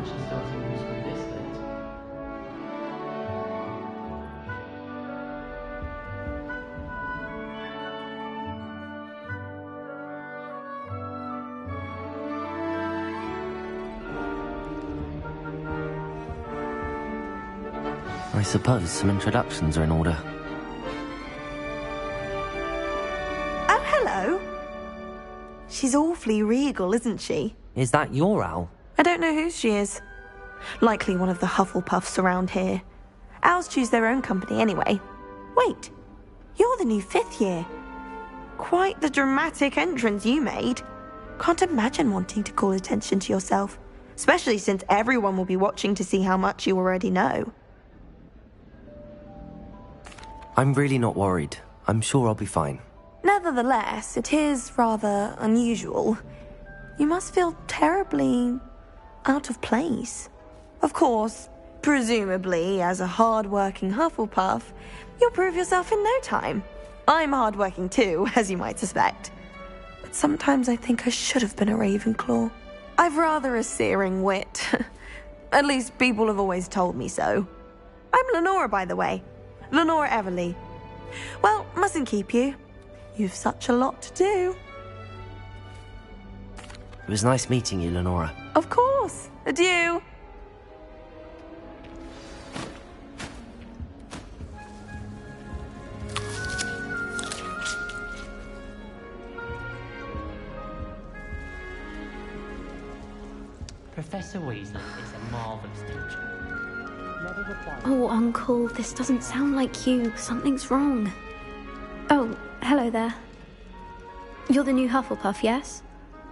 actually starting new school this late. I suppose some introductions are in order. Oh, hello. She's awfully regal, isn't she? Is that your owl? I don't know whose she is. Likely one of the Hufflepuffs around here. Owls choose their own company anyway. Wait, you're the new 5th year. Quite the dramatic entrance you made. Can't imagine wanting to call attention to yourself, especially since everyone will be watching to see how much you already know. I'm really not worried. I'm sure I'll be fine. Nevertheless, it is rather unusual. You must feel terribly out of place. Of course, presumably, as a hard-working Hufflepuff, you'll prove yourself in no time. I'm hard-working too, as you might suspect. But sometimes I think I should have been a Ravenclaw. I've rather a searing wit. At least people have always told me so. I'm Lenora, by the way. Lenora Everly. Well, mustn't keep you. You've such a lot to do. It was nice meeting you, Lenora. Of course. Adieu. Professor Weasley is a marvellous teacher. Oh, Uncle, this doesn't sound like you. Something's wrong. Oh, hello there. You're the new Hufflepuff, yes?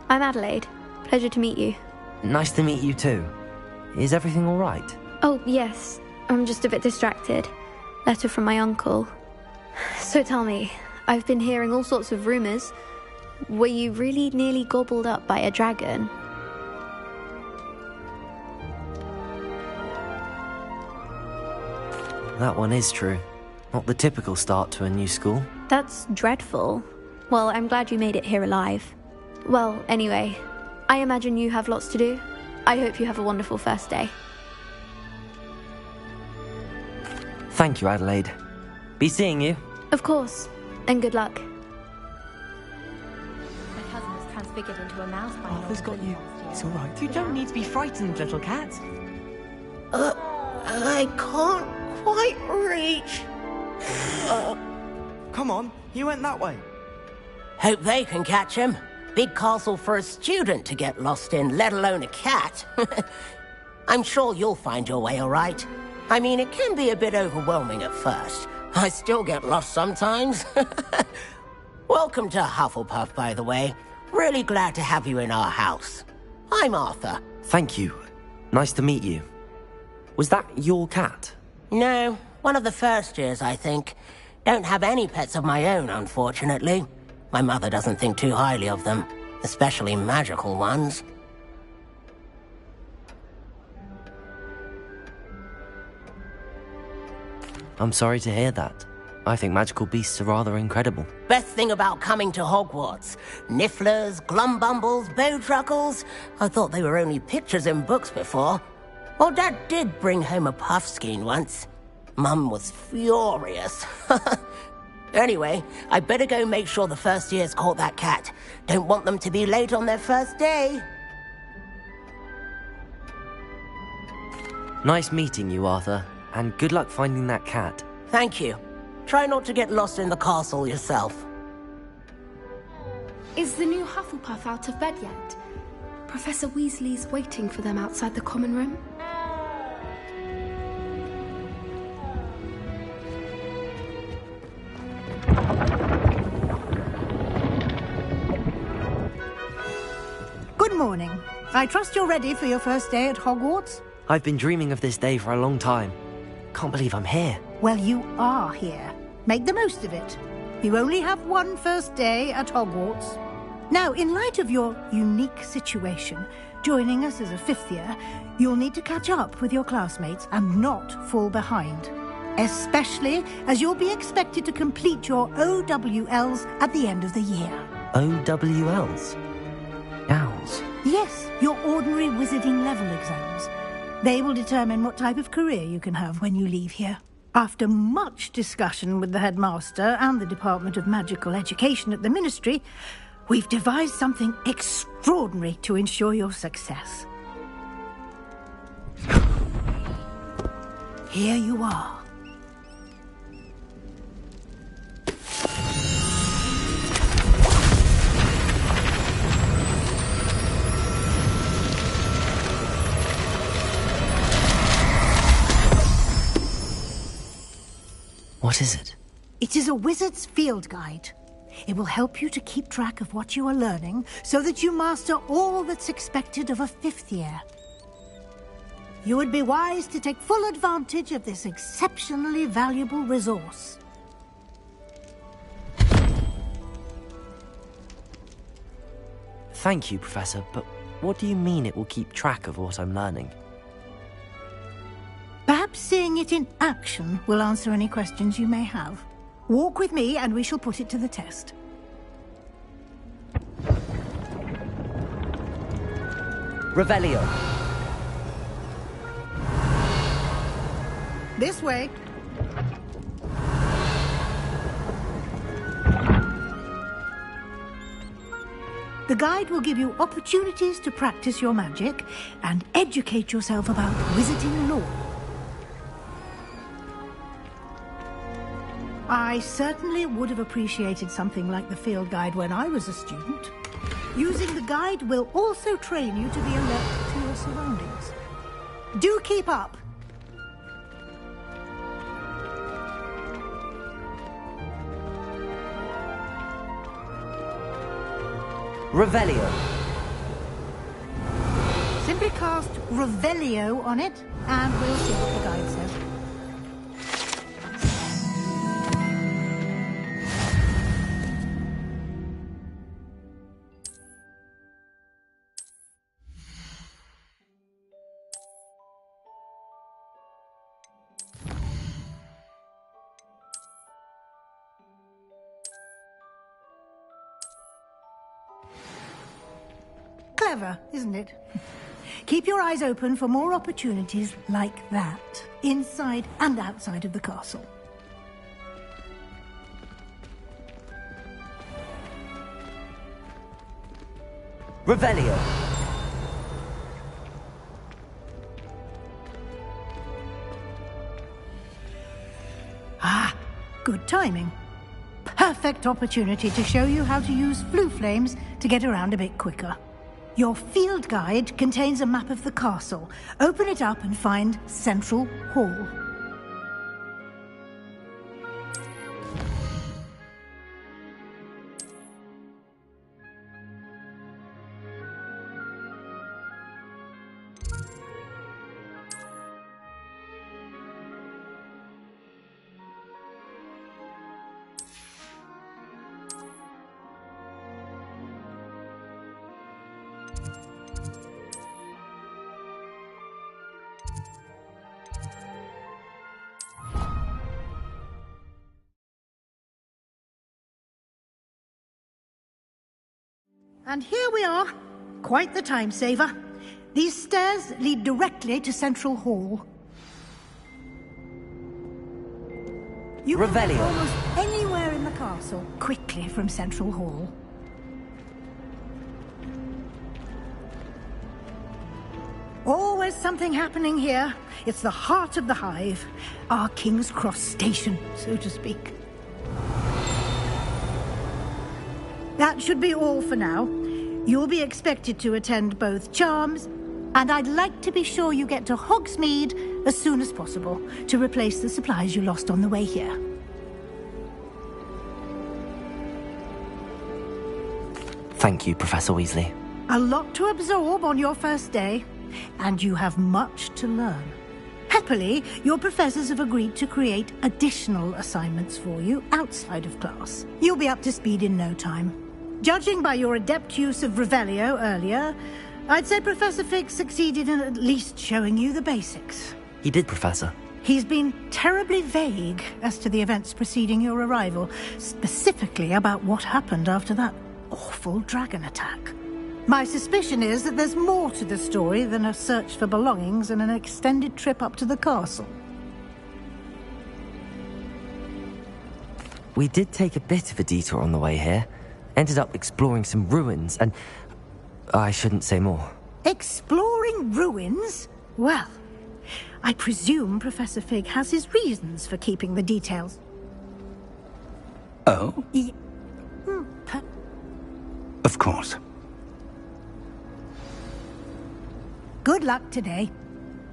I'm Adelaide. Pleasure to meet you. Nice to meet you too. Is everything all right? Oh, yes. I'm just a bit distracted. Letter from my uncle. So tell me, I've been hearing all sorts of rumours. Were you really nearly gobbled up by a dragon? That one is true. Not the typical start to a new school. That's dreadful. Well, I'm glad you made it here alive. Well, anyway, I imagine you have lots to do. I hope you have a wonderful first day. Thank you, Adelaide. Be seeing you. Of course, and good luck. My cousin was transfigured into a mouse by Arthur's got you. It's all right. You don't need to be frightened, little cat. I can't quite reach. Come on, you went that way. Hope they can catch him. Big castle for a student to get lost in, let alone a cat. I'm sure you'll find your way all right. I mean, it can be a bit overwhelming at first. I still get lost sometimes. Welcome to Hufflepuff, by the way. Really glad to have you in our house. I'm Arthur. Thank you. Nice to meet you. Was that your cat? No, one of the first years, I think. Don't have any pets of my own, unfortunately. My mother doesn't think too highly of them, especially magical ones. I'm sorry to hear that. I think magical beasts are rather incredible. Best thing about coming to Hogwarts. Nifflers, glumbumbles, bowtruckles. I thought they were only pictures in books before. Well, Dad did bring home a puffskein once. Mum was furious. Anyway, I better go make sure the first years caught that cat. Don't want them to be late on their first day. Nice meeting you, Arthur. And good luck finding that cat. Thank you. Try not to get lost in the castle yourself. Is the new Hufflepuff out of bed yet? Professor Weasley's waiting for them outside the common room. Good morning. I trust you're ready for your first day at Hogwarts? I've been dreaming of this day for a long time. Can't believe I'm here. Well, you are here. Make the most of it. You only have one first day at Hogwarts. Now, in light of your unique situation, joining us as a 5th year, you'll need to catch up with your classmates and not fall behind. Especially as you'll be expected to complete your OWLs at the end of the year. OWLs? Owls? Yes, your ordinary wizarding level exams. They will determine what type of career you can have when you leave here. After much discussion with the headmaster and the Department of Magical Education at the Ministry, we've devised something extraordinary to ensure your success. Here you are. What is it? It is a wizard's field guide. It will help you to keep track of what you are learning so that you master all that's expected of a 5th year. You would be wise to take full advantage of this exceptionally valuable resource. Thank you, Professor, but what do you mean it will keep track of what I'm learning? Perhaps seeing it in action will answer any questions you may have. Walk with me and we shall put it to the test. Revelio. This way. The guide will give you opportunities to practice your magic and educate yourself about wizarding lore. I certainly would have appreciated something like the field guide when I was a student. Using the guide will also train you to be alert to your surroundings. Do keep up! Revelio. Simply cast Revelio on it, and we'll see what the guide says. Clever, isn't it? Keep your eyes open for more opportunities like that, inside and outside of the castle. Revelio. Ah, good timing. Perfect opportunity to show you how to use flue flames to get around a bit quicker. Your field guide contains a map of the castle. Open it up and find Central Hall. And here we are. Quite the time saver. These stairs lead directly to Central Hall. You can get almost anywhere in the castle quickly from Central Hall. Always something happening here. It's the heart of the hive. Our King's Cross station, so to speak. That should be all for now. You'll be expected to attend both charms, and I'd like to be sure you get to Hogsmeade as soon as possible to replace the supplies you lost on the way here. Thank you, Professor Weasley. A lot to absorb on your first day, and you have much to learn. Happily, your professors have agreed to create additional assignments for you outside of class. You'll be up to speed in no time. Judging by your adept use of Revelio earlier, I'd say Professor Fig succeeded in at least showing you the basics. He did, Professor. He's been terribly vague as to the events preceding your arrival, specifically about what happened after that awful dragon attack. My suspicion is that there's more to the story than a search for belongings and an extended trip up to the castle. We did take a bit of a detour on the way here. Ended up exploring some ruins and... I shouldn't say more. Exploring ruins? Well, I presume Professor Fig has his reasons for keeping the details. Oh? Of course. Good luck today.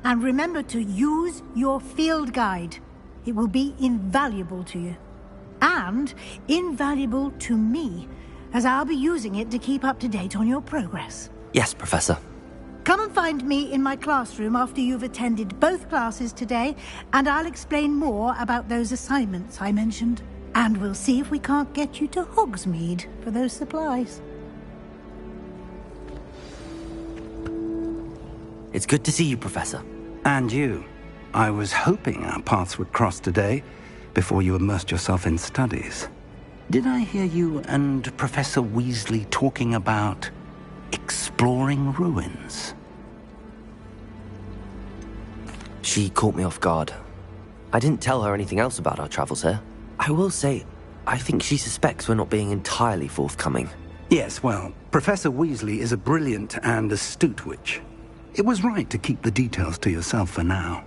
And remember to use your field guide. It will be invaluable to you. And invaluable to me, as I'll be using it to keep up to date on your progress. Yes, Professor. Come and find me in my classroom after you've attended both classes today, and I'll explain more about those assignments I mentioned. And we'll see if we can't get you to Hogsmeade for those supplies. It's good to see you, Professor. And you. I was hoping our paths would cross today, before you immersed yourself in studies. Did I hear you and Professor Weasley talking about exploring ruins? She caught me off guard. I didn't tell her anything else about our travels here. I will say, I think she suspects we're not being entirely forthcoming. Yes, well, Professor Weasley is a brilliant and astute witch. It was right to keep the details to yourself for now.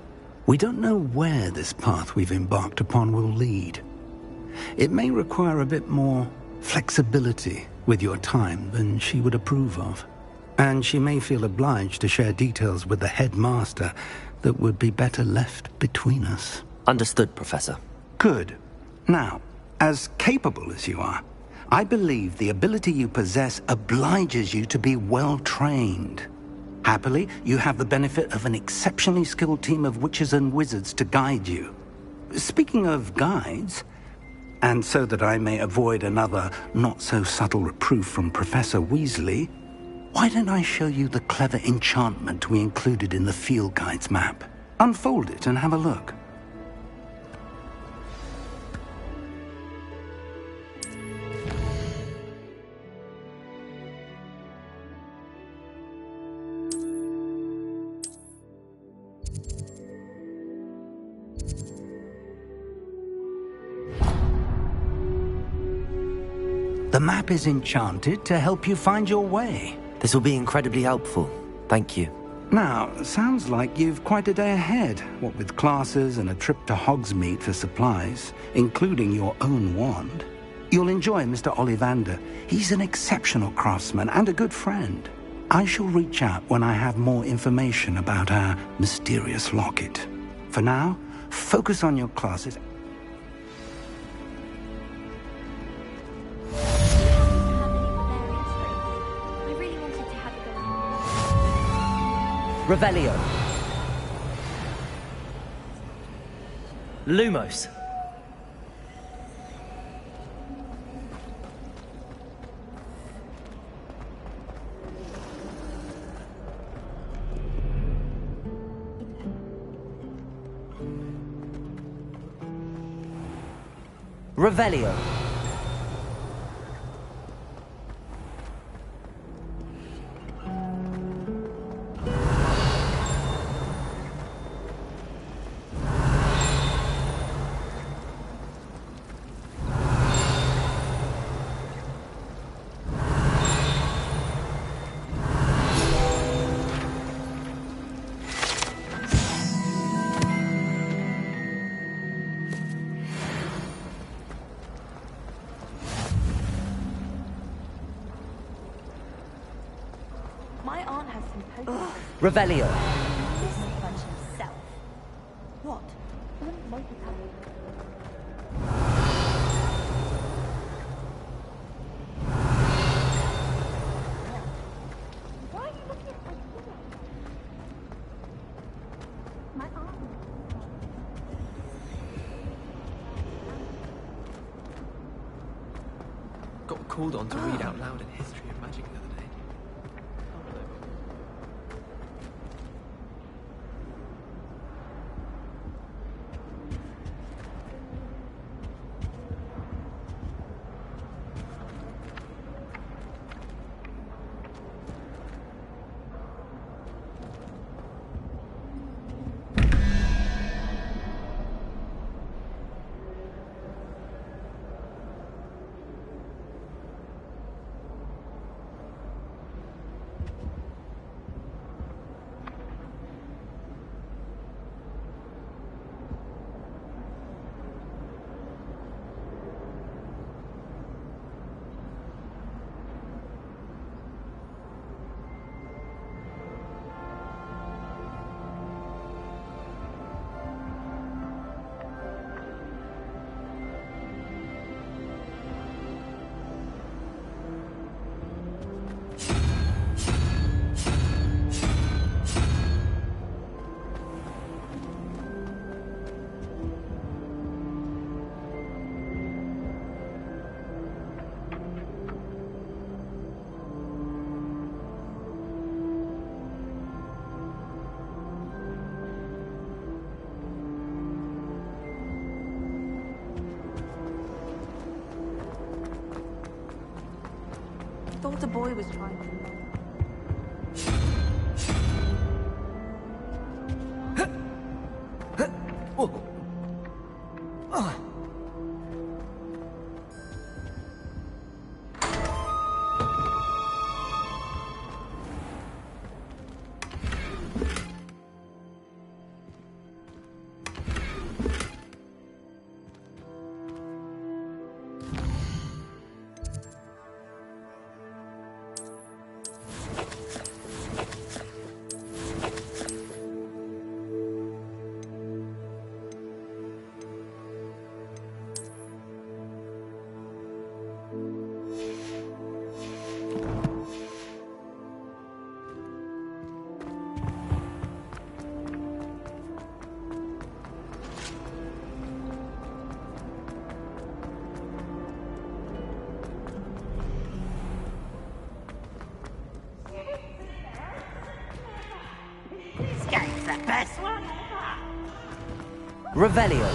We don't know where this path we've embarked upon will lead. It may require a bit more flexibility with your time than she would approve of. And she may feel obliged to share details with the headmaster that would be better left between us. Understood, Professor. Good. Now, as capable as you are, I believe the ability you possess obliges you to be well trained. Happily, you have the benefit of an exceptionally skilled team of witches and wizards to guide you. Speaking of guides, and so that I may avoid another not-so-subtle reproof from Professor Weasley, why don't I show you the clever enchantment we included in the field guide's map? Unfold it and have a look. The map is enchanted to help you find your way. This will be incredibly helpful. Thank you. Now, sounds like you've quite a day ahead, what with classes and a trip to Hogsmeade for supplies, including your own wand. You'll enjoy Mr. Ollivander. He's an exceptional craftsman and a good friend. I shall reach out when I have more information about our mysterious locket. For now, focus on your classes. Revelio. Lumos. Revelio. My aunt has some potions. Revelio. This bunch himself. What? Why are you looking at my finger? My aunt. Got called on to read out loud in History of Magic the other day. a boy was trying to... This game's the best one. Revelio.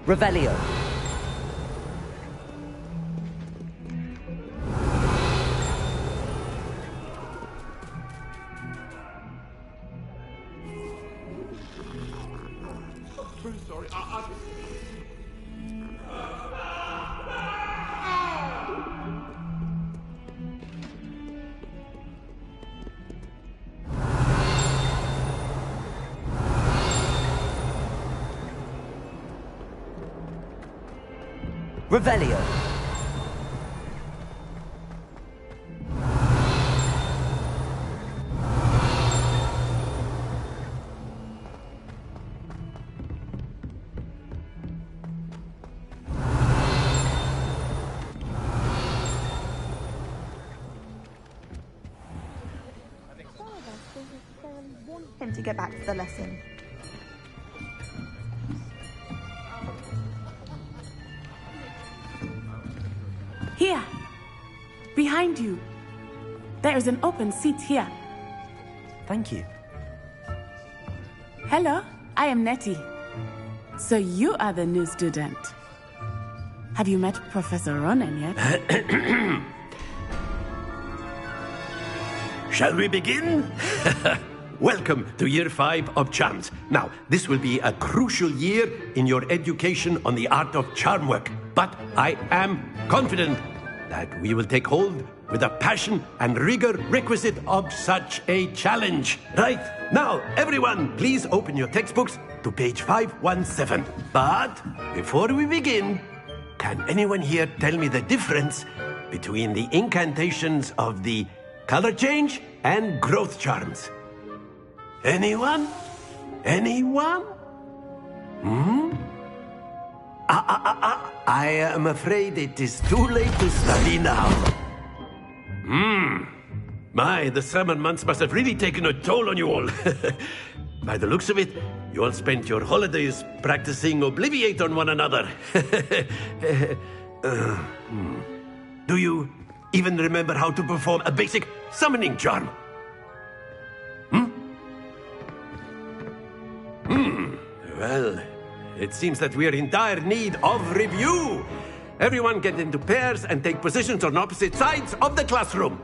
Revelio. Sorry, Revelio. Him to get back to the lesson. Here, behind you. There is an open seat here. Thank you. Hello, I am Nettie. So you are the new student. Have you met Professor Ronan yet? Shall we begin? Welcome to Year 5 of Charms. Now, this will be a crucial year in your education on the art of charm work. But I am confident that we will take hold with the passion and rigor requisite of such a challenge. Right, now, everyone, please open your textbooks to page 517. But before we begin, can anyone here tell me the difference between the incantations of the color change and growth charms? Anyone? Anyone? I am afraid it is too late to study now. My, the summer months must have really taken a toll on you all. By the looks of it, you all spent your holidays practicing Obliviate on one another. Do you even remember how to perform a basic summoning charm? Well, it seems that we are in dire need of review. Everyone get into pairs and take positions on opposite sides of the classroom.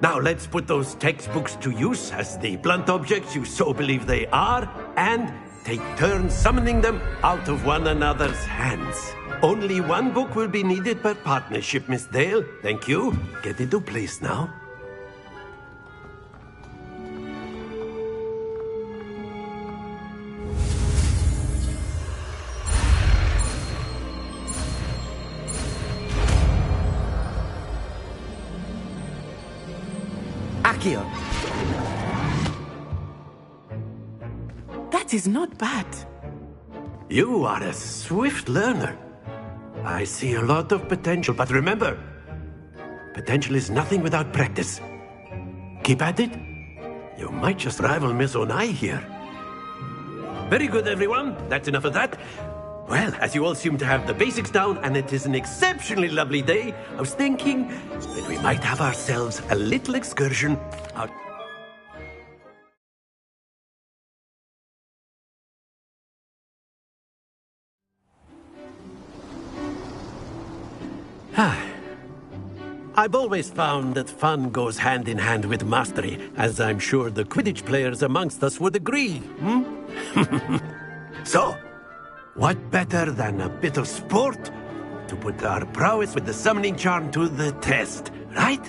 Now let's put those textbooks to use as the blunt objects you so believe they are, and take turns summoning them out of one another's hands. Only one book will be needed per partnership, Miss Dale. Thank you. Get into place now. Accio. That is not bad. You are a swift learner. I see a lot of potential, but remember, Potential is nothing without practice. Keep at it. You might just rival Miss Onai here. Very good, everyone. That's enough of that. Well, as you all seem to have the basics down, and it is an exceptionally lovely day, I was thinking that we might have ourselves a little excursion out. I've always found that fun goes hand in hand with mastery, as I'm sure the Quidditch players amongst us would agree. So, what better than a bit of sport to put our prowess with the summoning charm to the test, right?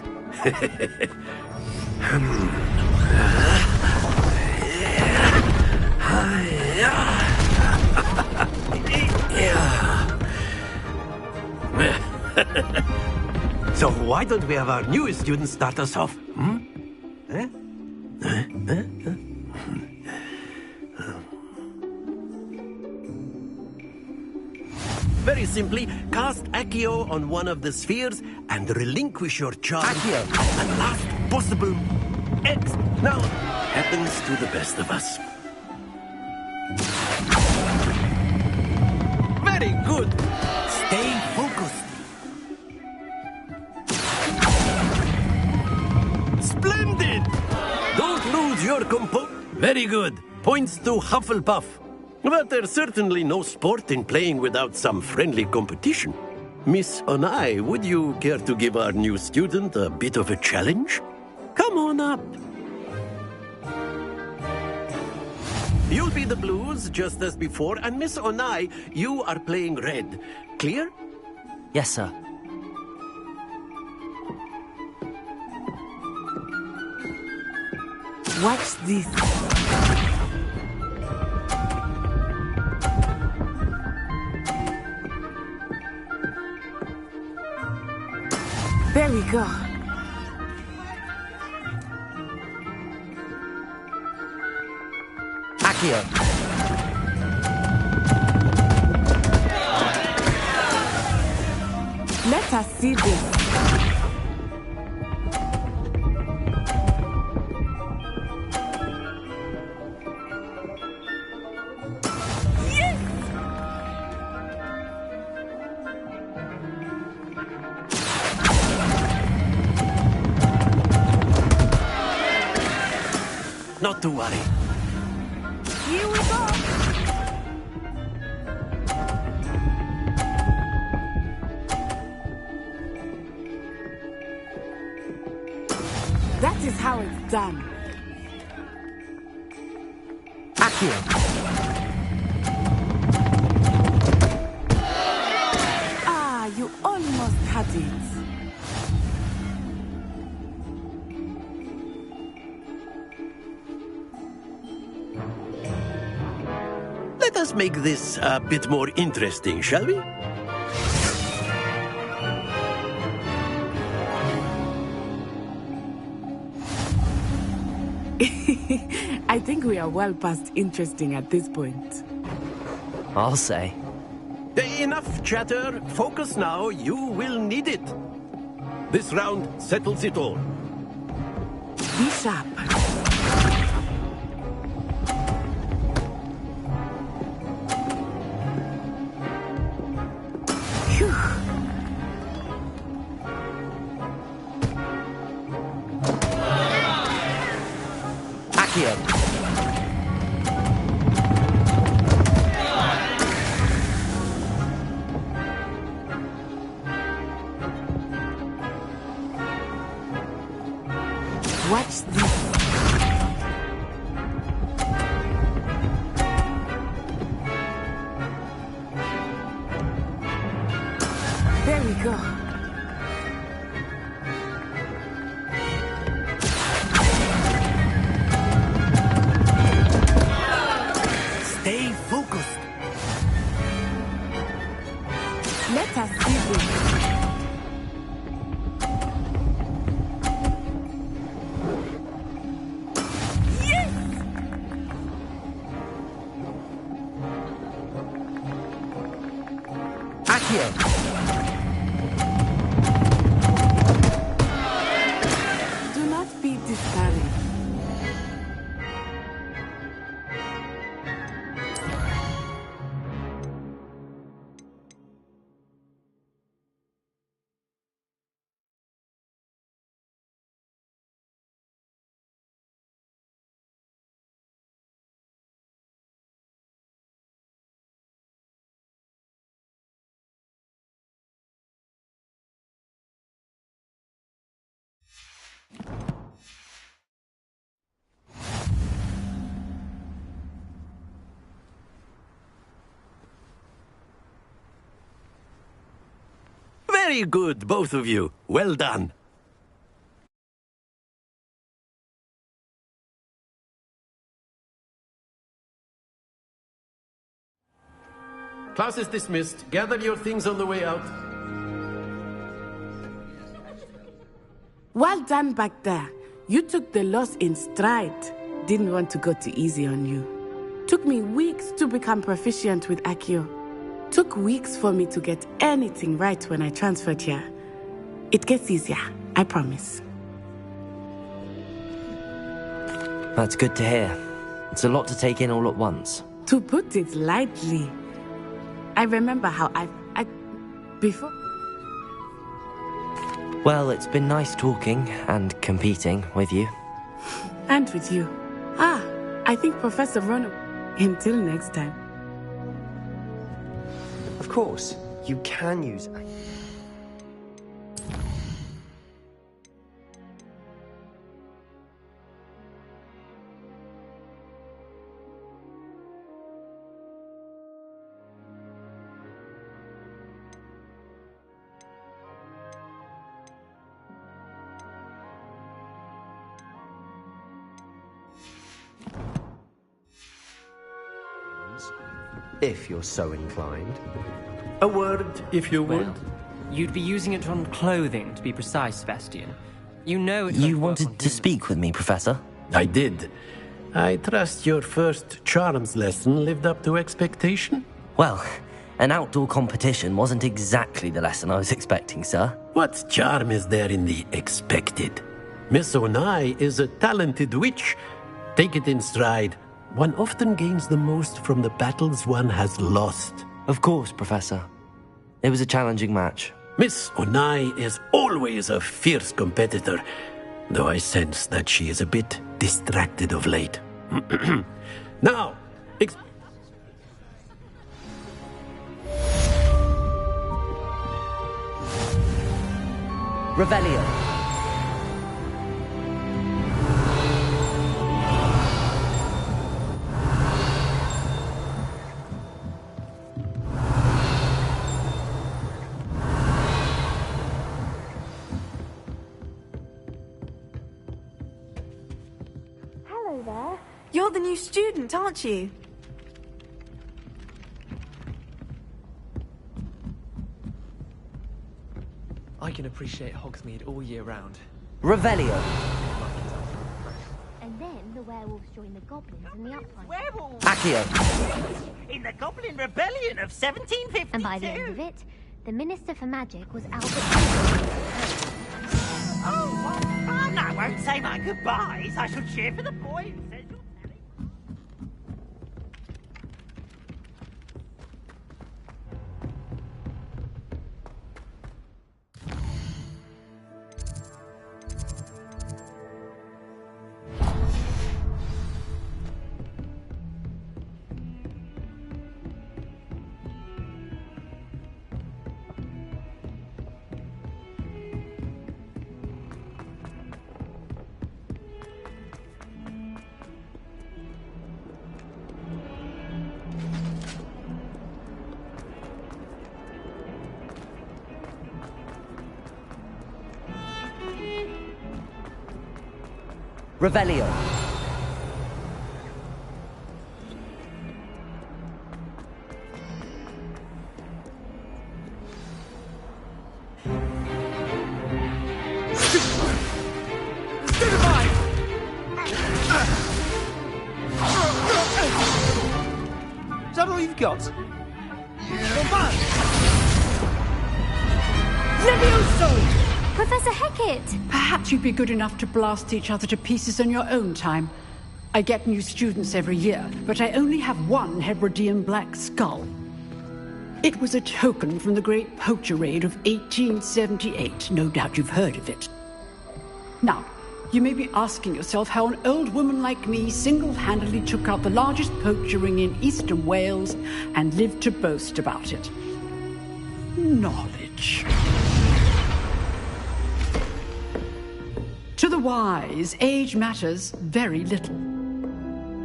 So why don't we have our newest student start us off? Very simply, cast Accio on one of the spheres and relinquish your charge at the last possible X. Now, happens to the best of us. Very good. Stay focused. Splendid! Don't lose your compo... Very good. Points to Hufflepuff. But there's certainly no sport in playing without some friendly competition. Miss Onai, would you care to give our new student a bit of a challenge? Come on up. You'll be the blues, just as before, and Miss Onai, you are playing red. Clear? Yes, sir. Watch this. There we go. Accio. Let us see this. Not to worry. Here we go. That is how it's done. Accio. Ah, you almost had it. Let us make this a bit more interesting, shall we? I think we are well past interesting at this point. I'll say. Enough chatter. Focus now. You will need it. This round settles it all. Be sharp. Accio. Watch this. There we go. Stay focused. Let us see this. Accio. discouraged. Very good, both of you. Well done. Class is dismissed. Gather your things on the way out. Well done back there. You took the loss in stride. Didn't want to go too easy on you. Took me weeks to become proficient with Accio. Took weeks for me to get anything right when I transferred here. It gets easier, I promise. That's good to hear. It's a lot to take in all at once. To put it lightly, I remember how before... Well, it's been nice talking and competing with you. And with you. I think Professor Rono... Until next time. Of course, you can use... if you're so inclined. A word, if you would. Well, you'd be using it on clothing, to be precise, Sebastian. You know it. You wanted to speak with me, Professor? I did. I trust your first charms lesson lived up to expectation? Well, an outdoor competition wasn't exactly the lesson I was expecting, sir. What charm is there in the expected? Miss Onai is a talented witch. Take it in stride. One often gains the most from the battles one has lost. Of course, Professor. It was a challenging match. Miss Onai is always a fierce competitor, though I sense that she is a bit distracted of late. Now, Revelio. You're the new student, aren't you? I can appreciate Hogsmeade all year round. Revelio. And then the werewolves join the goblins in the uprising. Werewolves! Accio. In the Goblin Rebellion of 1752! And by the end of it, the Minister for Magic was Albert. Oh, what fun! I won't say my goodbyes. I shall cheer for the boy who says you're telling. Revelio. Is that all you've got? Levioso! Professor Hecat! Perhaps you'd be good enough to blast each other to pieces in your own time. I get new students every year, but I only have one Hebridean black skull. It was a token from the Great Poacher Raid of 1878. No doubt you've heard of it. Now, you may be asking yourself how an old woman like me single-handedly took out the largest poacher ring in eastern Wales and lived to boast about it. Knowledge. To the wise, age matters very little.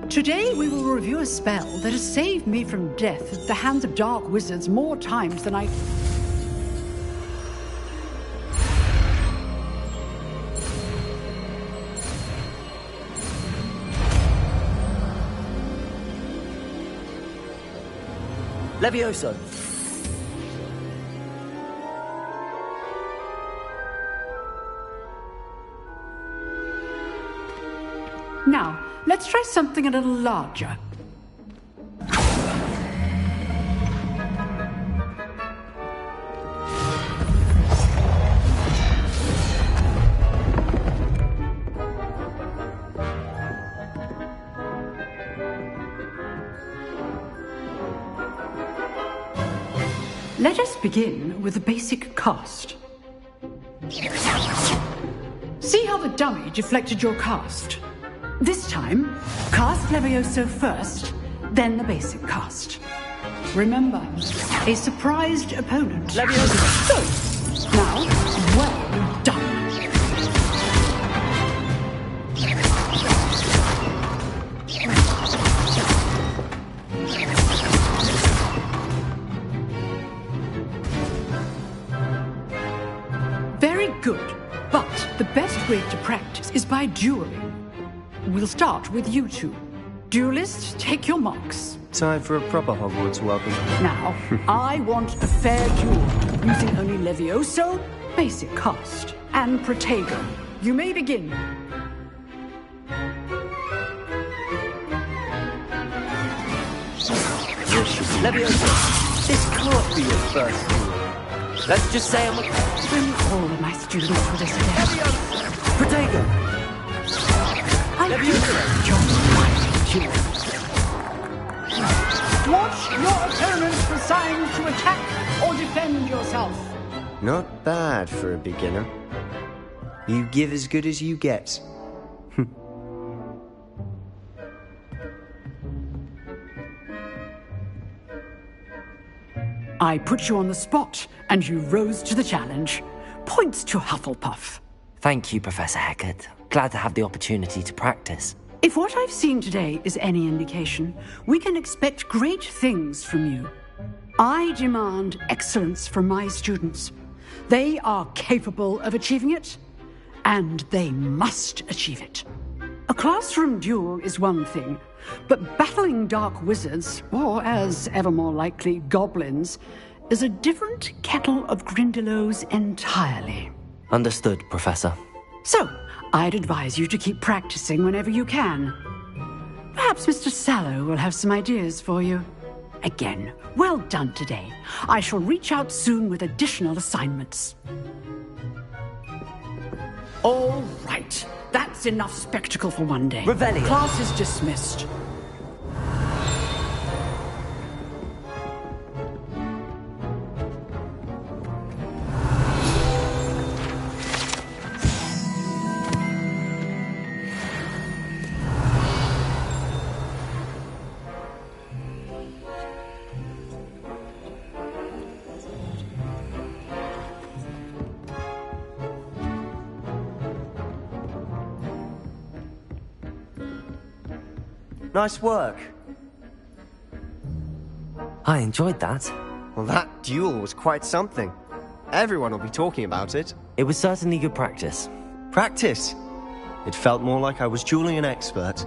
Today we will review a spell that has saved me from death at the hands of dark wizards more times than I... Levioso. Now, let's try something a little larger. Let us begin with the basic cast. See how the dummy deflected your cast? This time, cast Levioso first, then the basic cast. Remember, a surprised opponent. Levioso! So, now, well done. Very good, but the best way to practice is by dueling. We'll start with you two. Duelists, take your marks. Time for a proper Hogwarts welcome. Now, I want a fair duel, using only Levioso, basic cast, and Protego. You may begin. Levioso, this can't be your first duel. Let's just say I'm a... Bring all of my students for this again. Protego! I do your mighty duel. Watch your opponent for signs to attack or defend yourself. Not bad for a beginner. You give as good as you get. I put you on the spot, and you rose to the challenge. Points to Hufflepuff. Thank you, Professor Hecat. Glad to have the opportunity to practice. If what I've seen today is any indication, we can expect great things from you. I demand excellence from my students. They are capable of achieving it, and they must achieve it. A classroom duel is one thing, but battling dark wizards, or as ever more likely, goblins, is a different kettle of Grindylows entirely. Understood, Professor. So, I'd advise you to keep practicing whenever you can. Perhaps Mr. Sallow will have some ideas for you. Again, well done today. I shall reach out soon with additional assignments. All right. That's enough spectacle for one day. Revelio. Class is dismissed. Nice work. I enjoyed that. Well, that duel was quite something. Everyone will be talking about it. It was certainly good practice. Practice? It felt more like I was dueling an expert.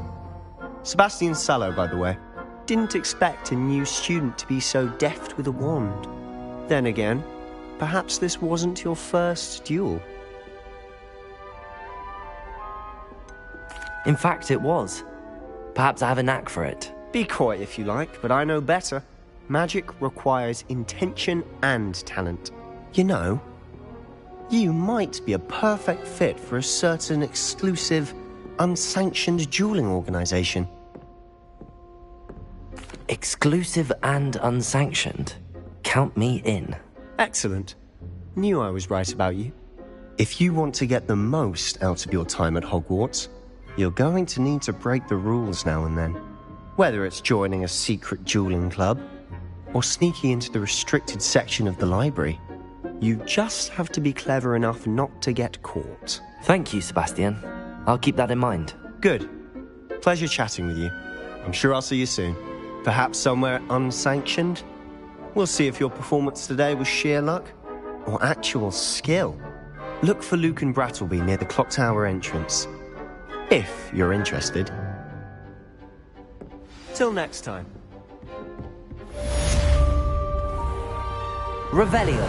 Sebastian Sallow, by the way. Didn't expect a new student to be so deft with a wand. Then again, perhaps this wasn't your first duel. In fact, it was. Perhaps I have a knack for it. Be coy if you like, but I know better. Magic requires intention and talent. You know, You might be a perfect fit for a certain exclusive, unsanctioned dueling organization. Exclusive and unsanctioned? Count me in. Excellent. Knew I was right about you. If you want to get the most out of your time at Hogwarts, you're going to need to break the rules now and then. Whether it's joining a secret dueling club, or sneaking into the restricted section of the library, you just have to be clever enough not to get caught. Thank you, Sebastian. I'll keep that in mind. Good. Pleasure chatting with you. I'm sure I'll see you soon. Perhaps somewhere unsanctioned? We'll see if your performance today was sheer luck or actual skill. Look for Luke and Brattleby near the clock tower entrance, if you're interested. Till next time. Revelio.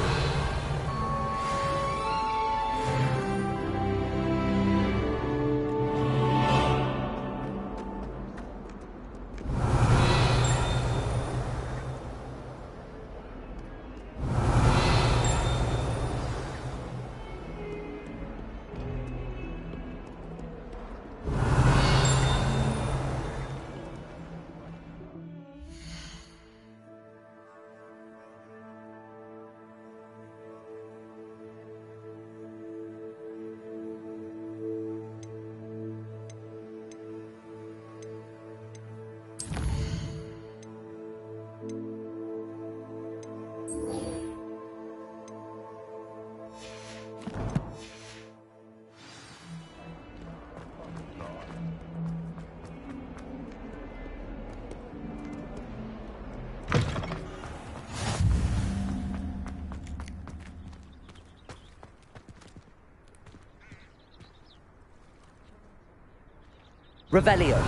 Revelio.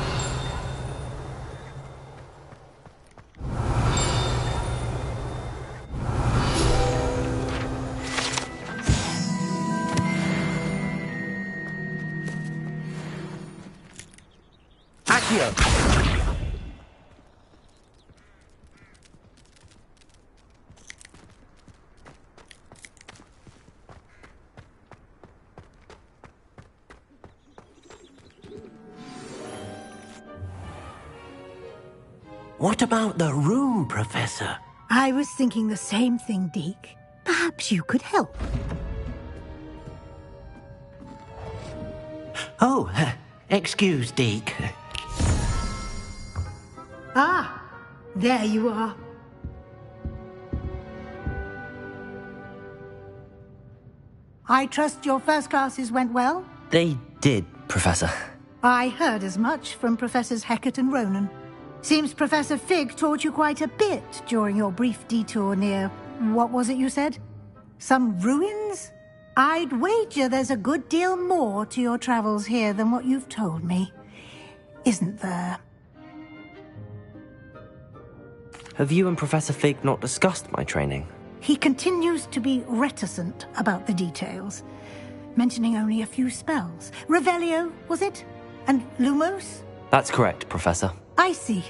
Accio. What about the room, Professor? I was thinking the same thing, Deke. Perhaps you could help. Oh, excuse, Deke. Ah, there you are. I trust your first classes went well? They did, Professor. I heard as much from Professors Hecat and Ronan. Seems Professor Fig taught you quite a bit during your brief detour near... what was it you said? Some ruins? I'd wager there's a good deal more to your travels here than what you've told me. Isn't there? Have you and Professor Fig not discussed my training? He continues to be reticent about the details, mentioning only a few spells. Revelio, was it? And Lumos? That's correct, Professor. I see.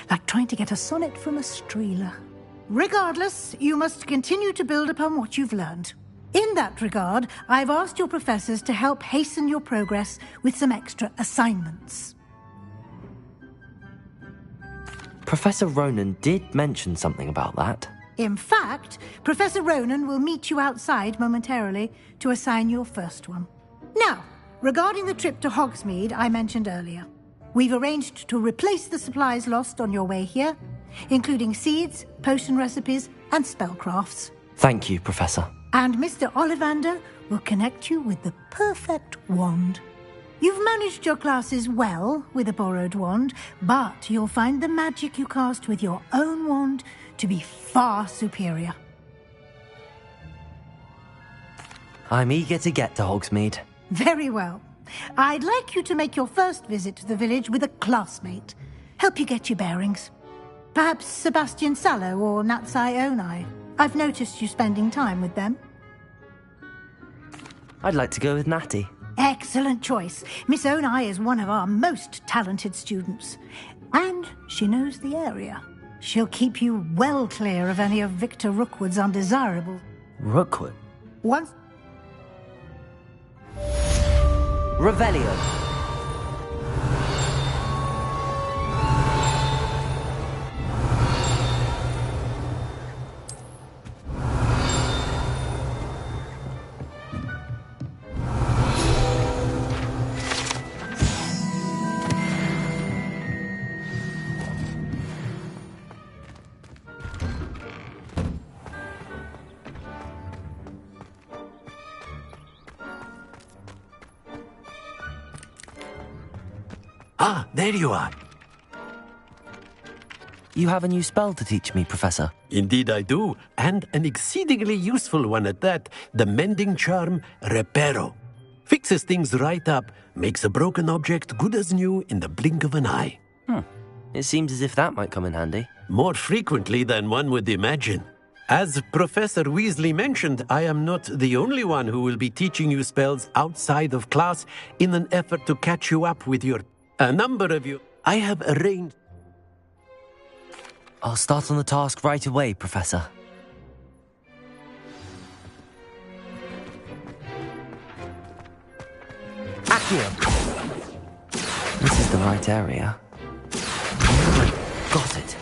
Like trying to get a sonnet from a streeler. Regardless, you must continue to build upon what you've learned. In that regard, I've asked your professors to help hasten your progress with some extra assignments. Professor Ronan did mention something about that. In fact, Professor Ronan will meet you outside momentarily to assign your first one. Now, regarding the trip to Hogsmeade I mentioned earlier, we've arranged to replace the supplies lost on your way here, including seeds, potion recipes, and spellcrafts. Thank you, Professor. And Mr. Ollivander will connect you with the perfect wand. You've managed your classes well with a borrowed wand, but you'll find the magic you cast with your own wand to be far superior. I'm eager to get to Hogsmeade. Very well. I'd like you to make your first visit to the village with a classmate. Help you get your bearings. Perhaps Sebastian Sallow or Natsai Onai. I've noticed you spending time with them. I'd like to go with Natty. Excellent choice. Miss Onai is one of our most talented students. And she knows the area. She'll keep you well clear of any of Victor Rookwood's undesirables. Rookwood? Once... Revelio. Ah, there you are. You have a new spell to teach me, Professor. Indeed I do, and an exceedingly useful one at that. The mending charm, Reparo. Fixes things right up, makes a broken object good as new in the blink of an eye. It seems as if that might come in handy. More frequently than one would imagine. As Professor Weasley mentioned, I am not the only one who will be teaching you spells outside of class in an effort to catch you up with a number of you. I have arranged... I'll start on the task right away, Professor. Accio! This is the right area. Got it.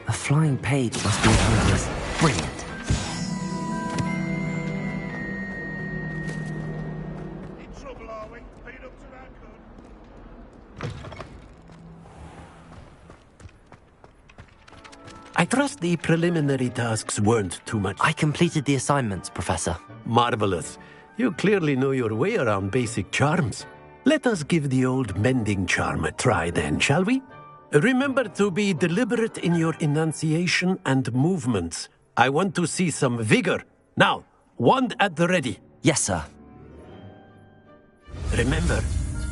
A flying page must be behind this. Brilliant. I trust the preliminary tasks weren't too much. I completed the assignments, Professor. Marvelous. You clearly know your way around basic charms. Let us give the old mending charm a try then, shall we? Remember to be deliberate in your enunciation and movements. I want to see some vigor. Now, wand at the ready. Yes, sir. Remember,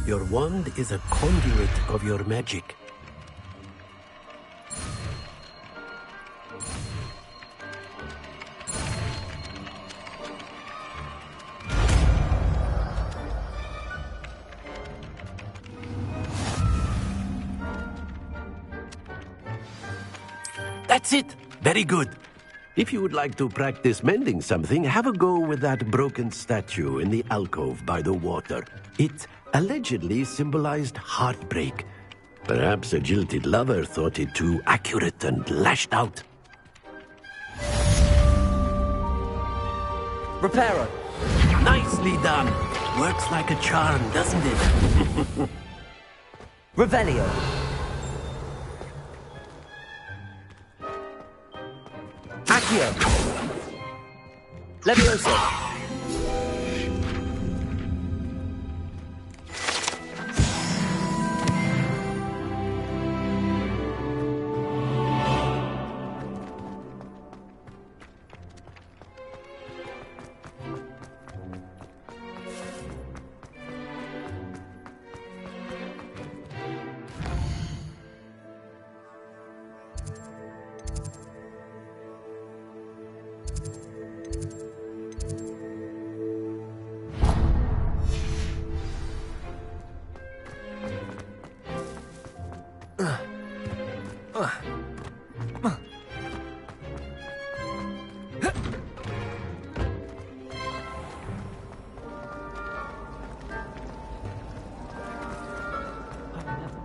your wand is a conduit of your magic. That's it. Very good. If you would like to practice mending something, have a go with that broken statue in the alcove by the water. It allegedly symbolized heartbreak. Perhaps a jilted lover thought it too accurate and lashed out. Reparo. Nicely done. Works like a charm, doesn't it? Revelio. Accio. Levioso.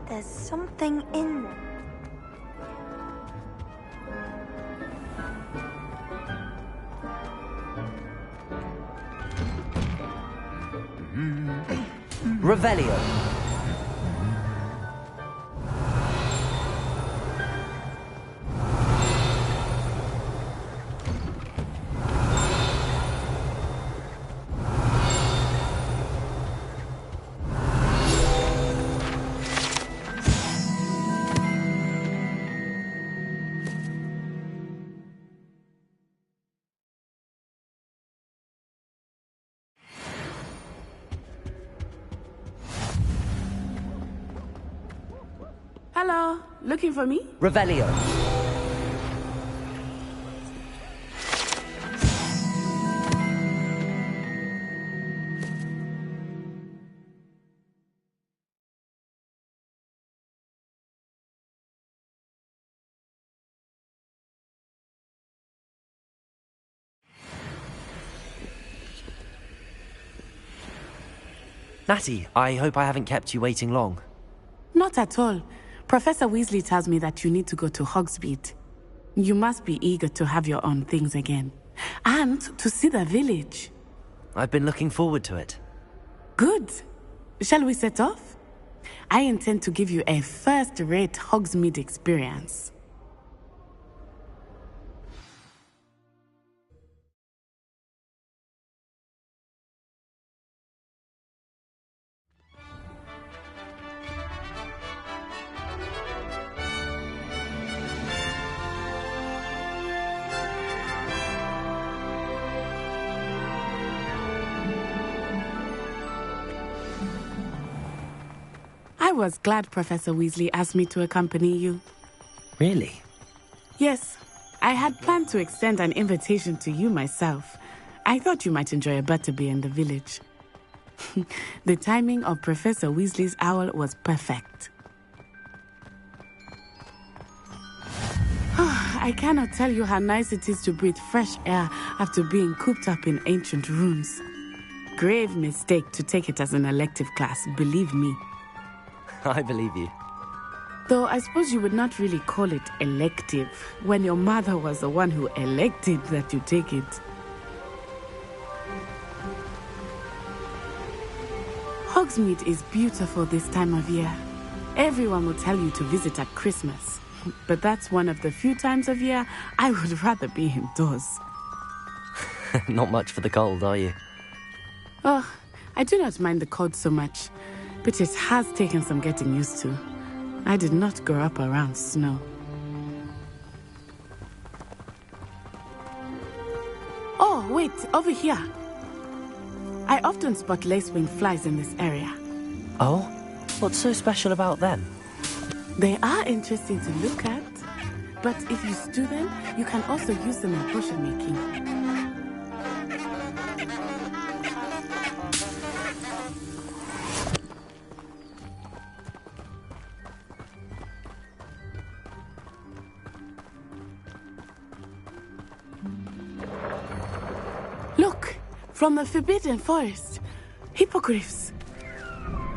There's something in them. Revelio. Hello, looking for me? Revelio. Natty, I hope I haven't kept you waiting long. Not at all. Professor Weasley tells me that you need to go to Hogsmeade. You must be eager to have your own things again. And to see the village. I've been looking forward to it. Good. Shall we set off? I intend to give you a first-rate Hogsmeade experience. I was glad Professor Weasley asked me to accompany you. Really? Yes. I had planned to extend an invitation to you myself. I thought you might enjoy a butterbeer in the village. The timing of Professor Weasley's owl was perfect. I cannot tell you how nice it is to breathe fresh air after being cooped up in ancient rooms. Grave mistake to take it as an elective class, believe me. I believe you. Though I suppose you would not really call it elective when your mother was the one who elected that you take it. Hogsmeade is beautiful this time of year. Everyone will tell you to visit at Christmas. But that's one of the few times of year I would rather be indoors. Not much for the cold, are you? Oh, I do not mind the cold so much. But it has taken some getting used to. I did not grow up around snow. Oh, wait, over here. I often spot lacewing flies in this area. Oh? What's so special about them? They are interesting to look at. But if you stew them, you can also use them in potion making. Look, from the Forbidden Forest. Hippogriffs.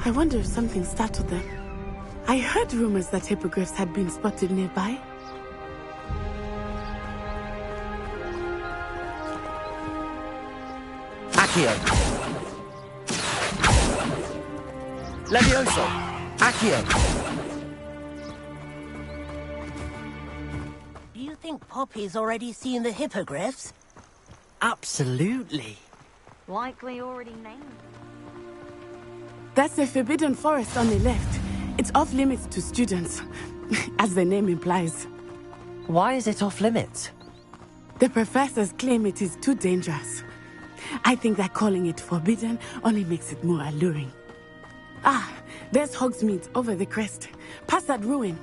I wonder if something startled them. I heard rumors that hippogriffs had been spotted nearby. Accio! Levioso! Accio! Do you think Poppy's already seen the hippogriffs? Absolutely. Likely already named. That's the Forbidden Forest on the left. It's off limits to students, as the name implies. Why is it off limits? The professors claim it is too dangerous. I think that calling it forbidden only makes it more alluring. Ah, there's Hogsmeade over the crest. Past that ruin.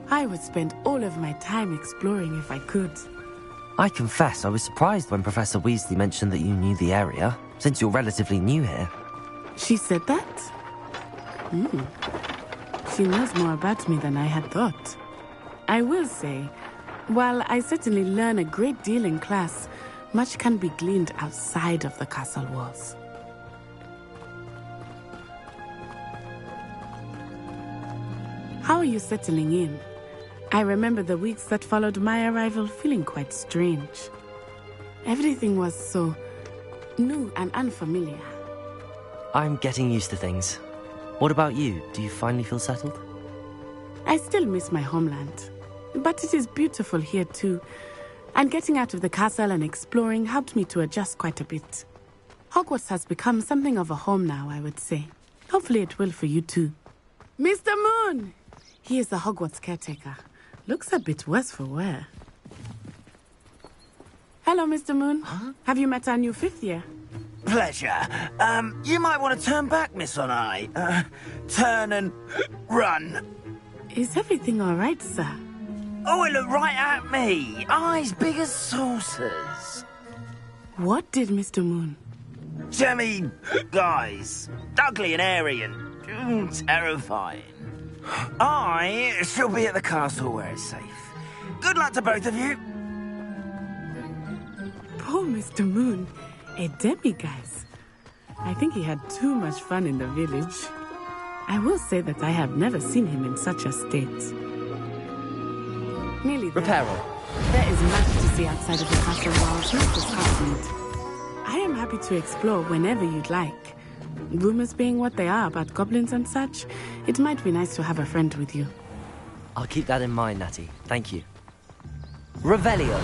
I would spend all of my time exploring if I could. I confess I was surprised when Professor Weasley mentioned that you knew the area, since you're relatively new here. She said that? She knows more about me than I had thought. I will say, while I certainly learn a great deal in class, much can be gleaned outside of the castle walls. How are you settling in? I remember the weeks that followed my arrival feeling quite strange. Everything was so new and unfamiliar. I'm getting used to things. What about you? Do you finally feel settled? I still miss my homeland, but it is beautiful here too. And getting out of the castle and exploring helped me to adjust quite a bit. Hogwarts has become something of a home now, I would say. Hopefully it will for you too. Mr. Moon! He is the Hogwarts caretaker. Looks a bit worse for wear. Hello, Mr. Moon. Huh? Have you met our new fifth year? Pleasure. You might want to turn back, Miss Onai. Turn and run. Is everything all right, sir? Oh, it looked right at me. Eyes big as saucers. What did Mr. Moon? Jemmy guys. Ugly and airy and terrifying. I shall be at the castle where it's safe. Good luck to both of you. Poor Mr. Moon. A demiguise? I think he had too much fun in the village. I will say that I have never seen him in such a state. Nearly there. Reparo. There is much to see outside of the castle walls, not just Hogsmeade. I am happy to explore whenever you'd like. Rumors being what they are about goblins and such, it might be nice to have a friend with you. I'll keep that in mind, Natty. Thank you. Revelio.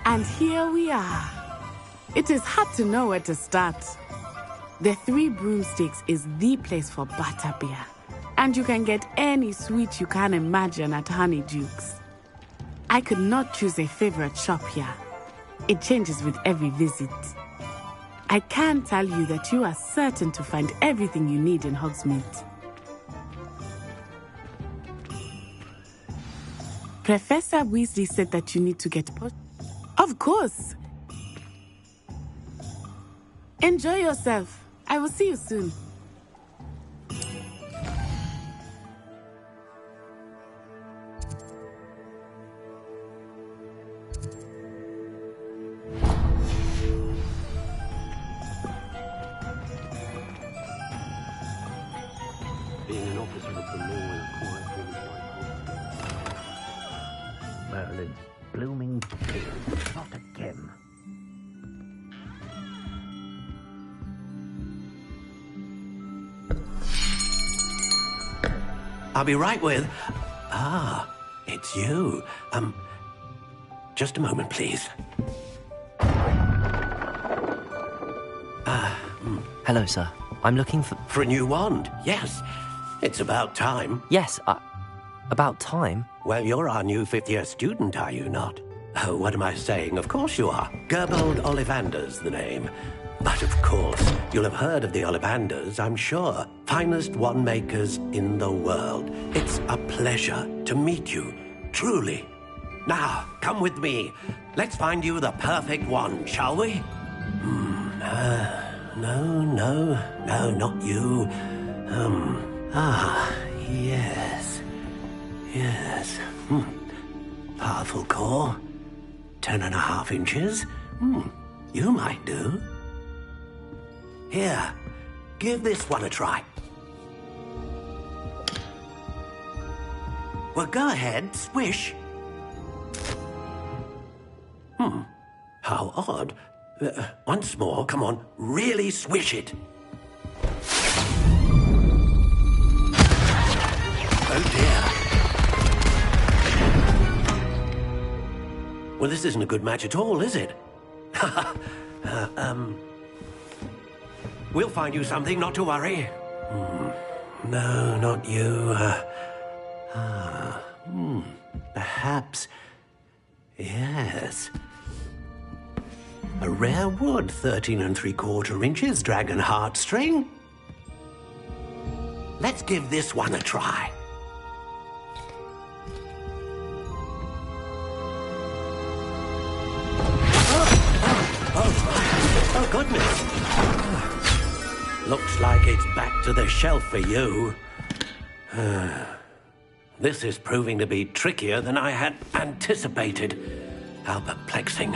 And here we are. It is hard to know where to start. The Three Broomsticks is the place for butterbeer. And you can get any sweet you can imagine at Honeyduke's. I could not choose a favorite shop here. It changes with every visit. I can tell you that you are certain to find everything you need in Hogsmeade. Professor Weasley said that you need to get Of course. Enjoy yourself. I will see you soon. Being an officer of the law is quite Merlin, blooming pig, not again. I'll be right with... Ah, it's you. Just a moment, please. Hello, sir. I'm looking for... For a new wand, yes. It's about time. Yes, about time? Well, you're our new fifth-year student, are you not? Oh, what am I saying? Of course you are. Gerbold Ollivander's the name. But of course, you'll have heard of the Ollivanders, I'm sure. Finest wand makers in the world. It's a pleasure to meet you, truly. Now, come with me. Let's find you the perfect wand, shall we? No, not you. Yes. Powerful core. 10.5 inches. You might do. Here, give this one a try. Well, go ahead, swish. How odd. Once more, come on, really swish it. Oh dear. Well, this isn't a good match at all, is it? We'll find you something, not to worry. No, not you. Perhaps... Yes. A rare wood, 13 3/4 inches, dragon heartstring. Let's give this one a try. Oh, goodness. Looks like it's back to the shelf for you. This is proving to be trickier than I had anticipated. How perplexing.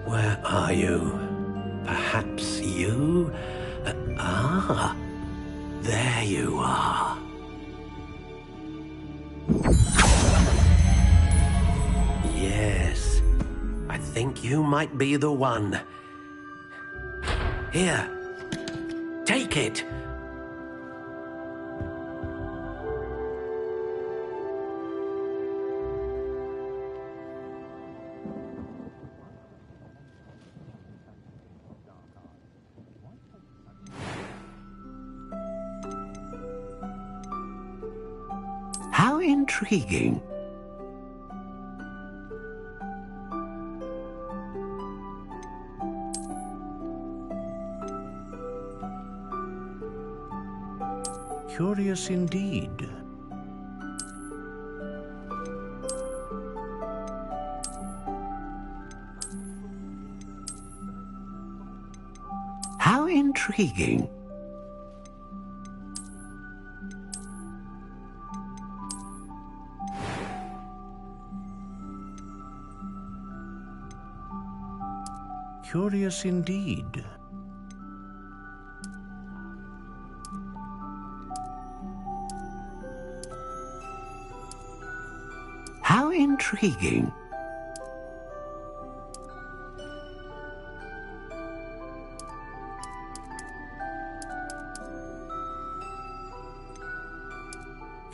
Where are you? Perhaps you? There you are. Yes, I think you might be the one. Here, take it. How intriguing. Curious indeed. intriguing. Curious indeed. How intriguing.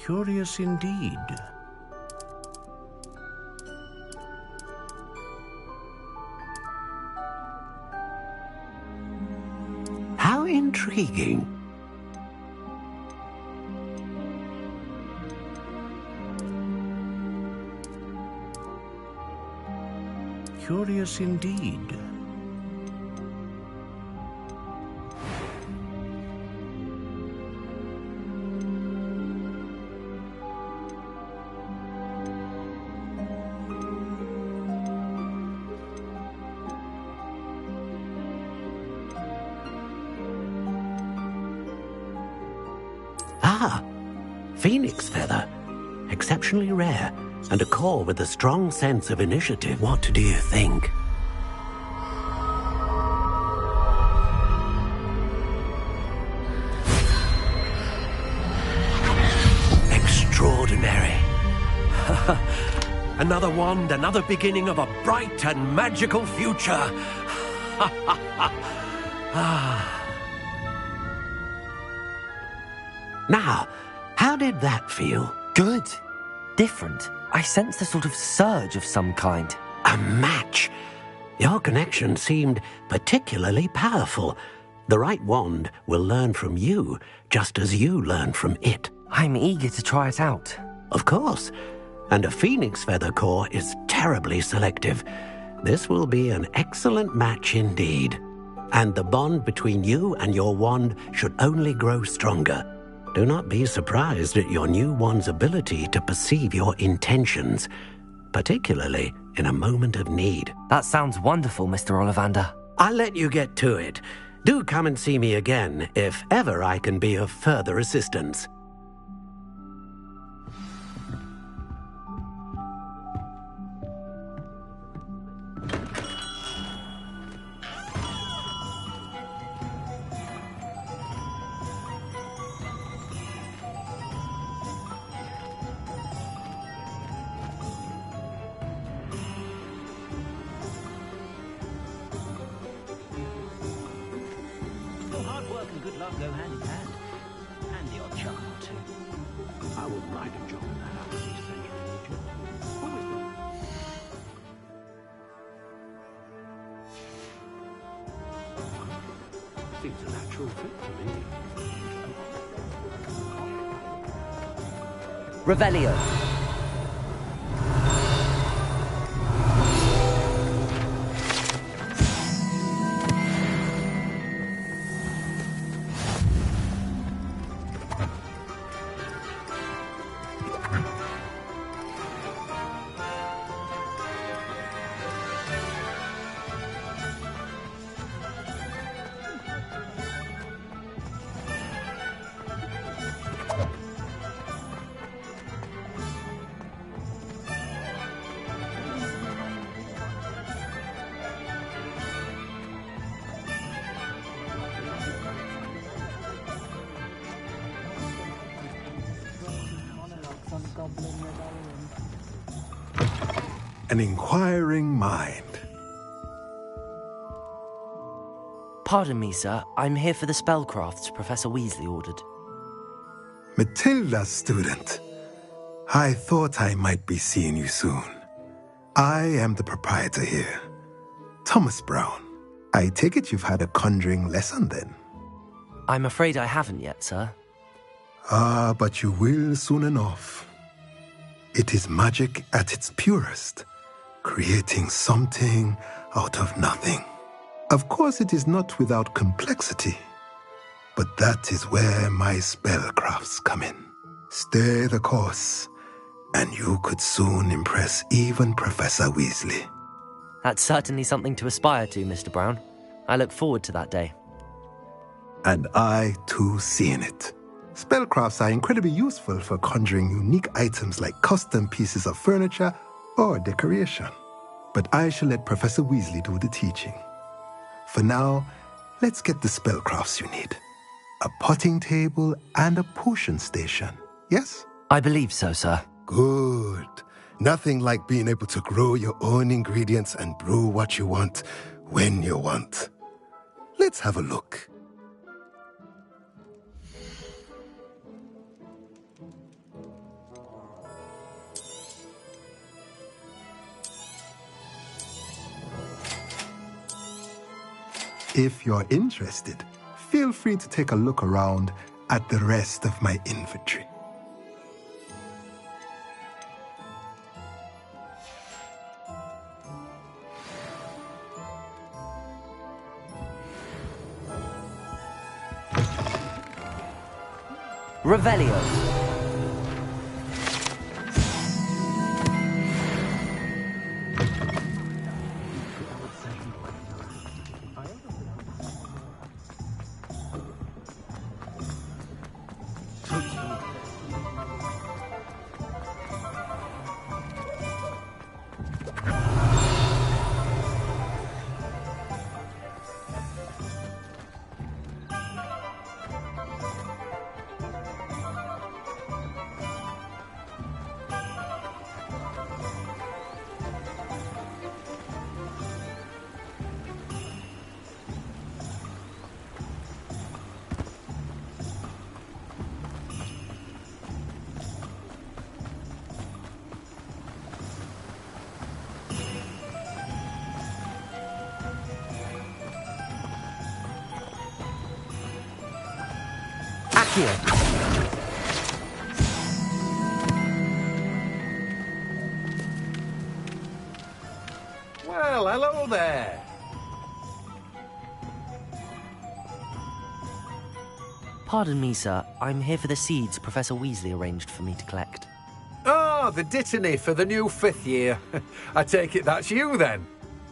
Curious indeed. How intriguing. Curious indeed. Ah, phoenix feather. Exceptionally rare, and a core with a strong sense of initiative. What do you think? Extraordinary. Another wand, another beginning of a bright and magical future. Now, how did that feel? Good. Different. I sensed a sort of surge of some kind. A match. Your connection seemed particularly powerful. The right wand will learn from you, just as you learn from it. I'm eager to try it out. Of course. And a phoenix feather core is terribly selective. This will be an excellent match indeed. And the bond between you and your wand should only grow stronger. Do not be surprised at your new wand's ability to perceive your intentions, particularly in a moment of need. That sounds wonderful, Mr. Ollivander. I'll let you get to it. Do come and see me again if ever I can be of further assistance. Seems a natural fit for me. Revelio. An inquiring mind. Pardon me, sir. I'm here for the spellcrafts Professor Weasley ordered. Matilda's student. I thought I might be seeing you soon. I am the proprietor here, Thomas Brown. I take it you've had a conjuring lesson then? I'm afraid I haven't yet, sir. Ah, but you will soon enough. It is magic at its purest, creating something out of nothing. Of course, it is not without complexity, but that is where my spellcrafts come in. Stay the course, and you could soon impress even Professor Weasley. That's certainly something to aspire to, Mr. Brown. I look forward to that day. And I, too, see in it. Spellcrafts are incredibly useful for conjuring unique items like custom pieces of furniture or decoration. But I shall let Professor Weasley do the teaching. For now, let's get the spellcrafts you need. A potting table and a potion station, yes? I believe so, sir. Good. Nothing like being able to grow your own ingredients and brew what you want when you want. Let's have a look. If you're interested, feel free to take a look around at the rest of my inventory. Revelio. Well, hello there. Pardon me, sir. I'm here for the seeds Professor Weasley arranged for me to collect. Oh, the dittany for the new 5th year. I take it that's you, then.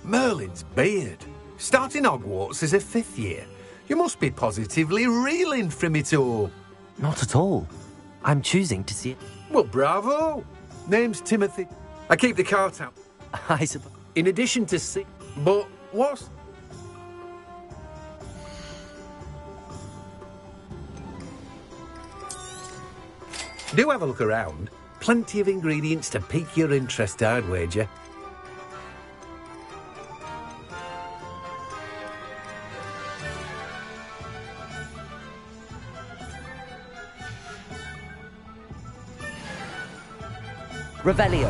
Merlin's beard. Starting Hogwarts as a 5th year. You must be positively reeling from it all. Not at all. I'm choosing to see it. Well, bravo. Name's Timothy. I keep the cart out. I suppose. In addition to but what? Do have a look around. Plenty of ingredients to pique your interest, I'd wager. Revelio.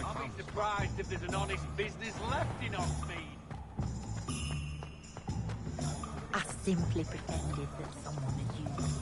I'll be surprised if there's an honest business left in Oxford. I simply pretended that someone had used the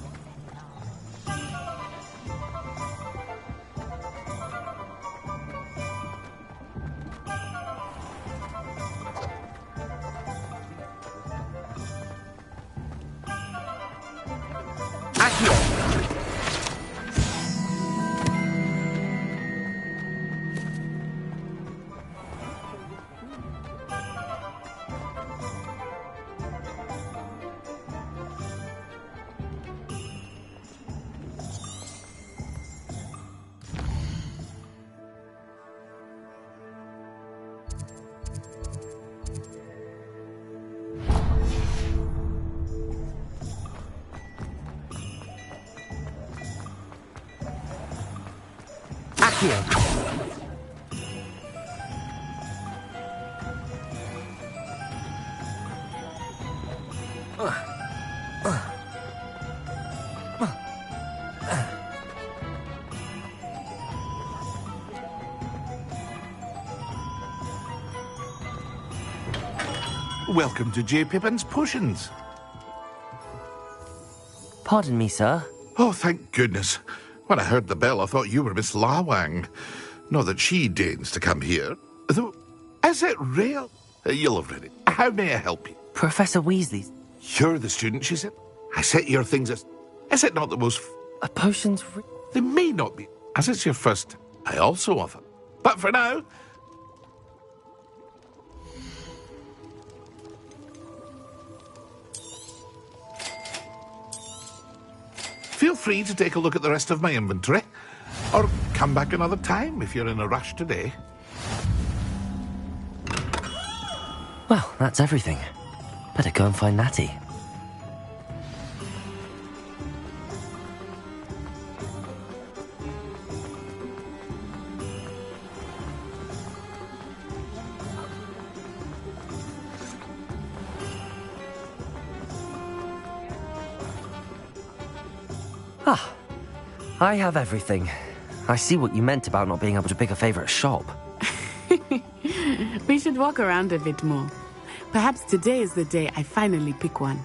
Welcome to J. Pippin's Potions. Pardon me, sir. Oh, thank goodness. When I heard the bell, I thought you were Miss Lawang. Not that she deigns to come here. Though, is it real? You'll have read it. How may I help you? Professor Weasley's... You're the student, she said. I set your things as... Is it not the most... Potions... They may not be, as it's your first. I also offer. But for now... Feel free to take a look at the rest of my inventory. Or come back another time if you're in a rush today. Well, that's everything. Better go and find Natty. Ah, I have everything. I see what you meant about not being able to pick a favorite shop. We should walk around a bit more. Perhaps today is the day I finally pick one.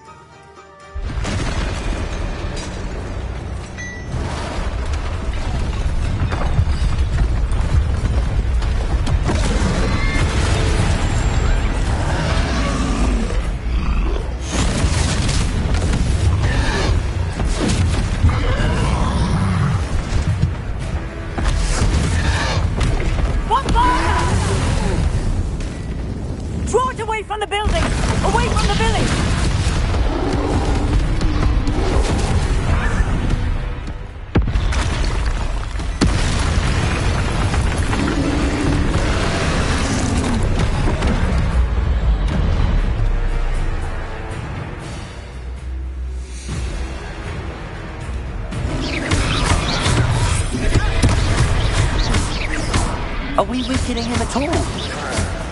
Are we weakening him at all?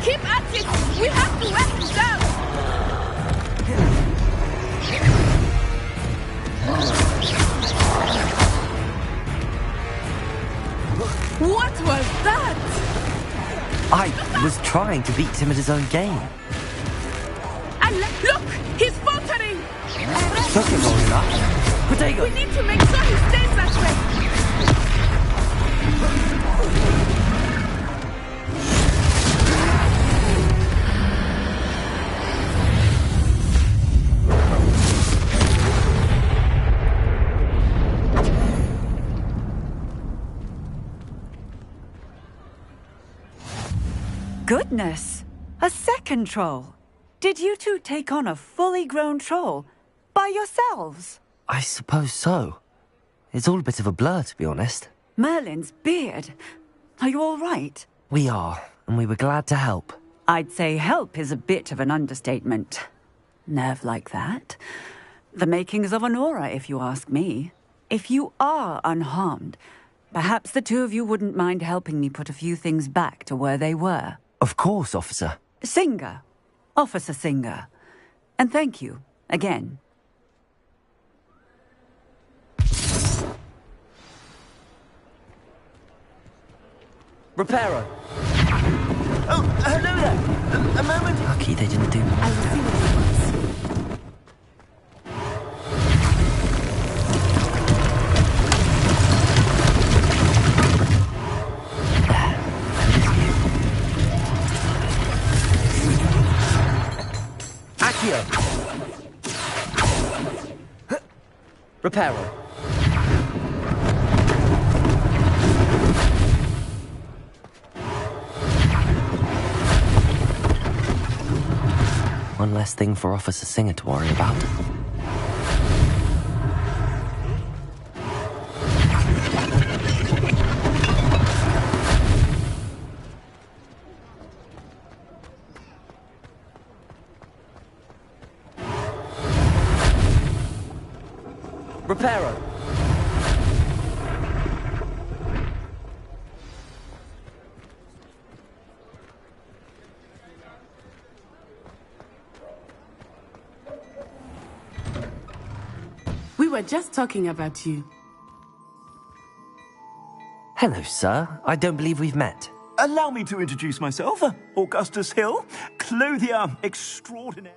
Keep at it! We have to wear him down! What was that? I was trying to beat him at his own game. And look! He's faltering! Took him long enough. Potato! We need to make sure he stays that way! Goodness! A second troll! Did you two take on a fully grown troll by yourselves? I suppose so. It's all a bit of a blur, to be honest. Merlin's beard. Are you all right? We are, and we were glad to help. I'd say help is a bit of an understatement. Nerve like that. The makings of an aura, if you ask me. If you are unharmed, perhaps the two of you wouldn't mind helping me put a few things back to where they were. Of course, officer. Singer. Officer Singer. And thank you, again. Reparo. Oh, hello there. A moment. Lucky they didn't do more. I will see what he wants. Accio. Reparo. One less thing for Officer Singer to worry about. Reparo. We were just talking about you. Hello, sir. I don't believe we've met. Allow me to introduce myself. Augustus Hill, clothier extraordinaire.